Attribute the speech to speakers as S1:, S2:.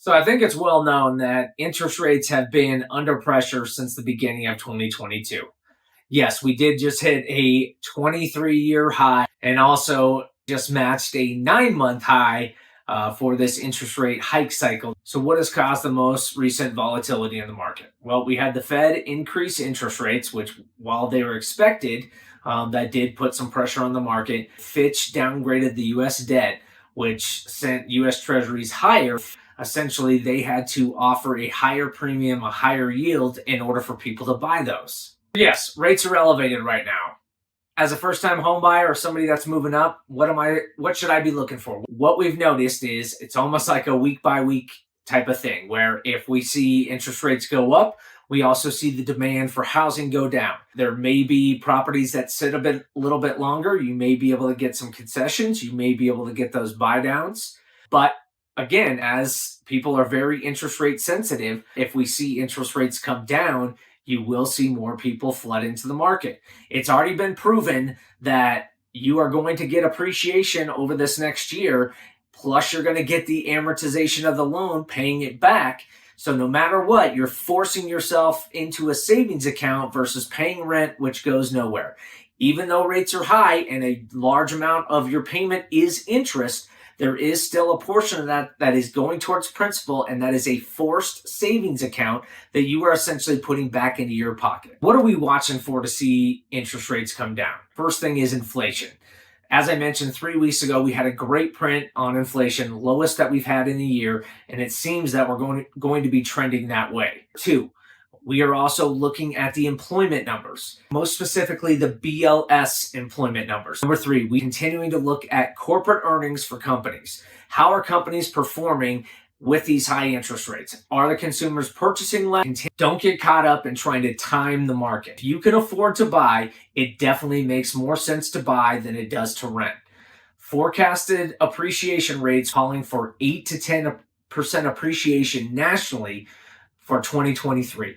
S1: So I think it's well known that interest rates have been under pressure since the beginning of 2022. Yes, we did just hit a 23-year high and also just matched a 9-month high for this interest rate hike cycle. So, what has caused the most recent volatility in the market? Well, we had the Fed increase interest rates, which, while they were expected, that did put some pressure on the market. Fitch downgraded the U.S. debt, which sent U.S. Treasuries higher. Essentially, they had to offer a higher premium, a higher yield in order for people to buy those. Yes, rates are elevated right now. As a first-time home buyer or somebody that's moving up, what should I be looking for? What we've noticed is it's almost like a week by week type of thing, where if we see interest rates go up, we also see the demand for housing go down. There may be properties that sit a little bit longer. You may be able to get some concessions. You may be able to get those buy downs. But again, as people are very interest rate sensitive, if we see interest rates come down, you will see more people flood into the market. It's already been proven that you are going to get appreciation over this next year, plus you're going to get the amortization of the loan, paying it back. So no matter what, you're forcing yourself into a savings account versus paying rent, which goes nowhere. Even though rates are high and a large amount of your payment is interest, there is still a portion of that is going towards principal, and that is a forced savings account that you are essentially putting back into your pocket. What are we watching for to see interest rates come down? First thing is inflation. As I mentioned 3 weeks ago, we had a great print on inflation, lowest that we've had in a year, and it seems that we're going to be trending that way. Two, we are also looking at the employment numbers, most specifically the BLS employment numbers. Number three, we're continuing to look at corporate earnings for companies. How are companies performing with these high interest rates? Are the consumers purchasing less? Don't get caught up in trying to time the market. If you can afford to buy, it definitely makes more sense to buy than it does to rent. Forecasted appreciation rates calling for 8 to 10% appreciation nationally for 2023.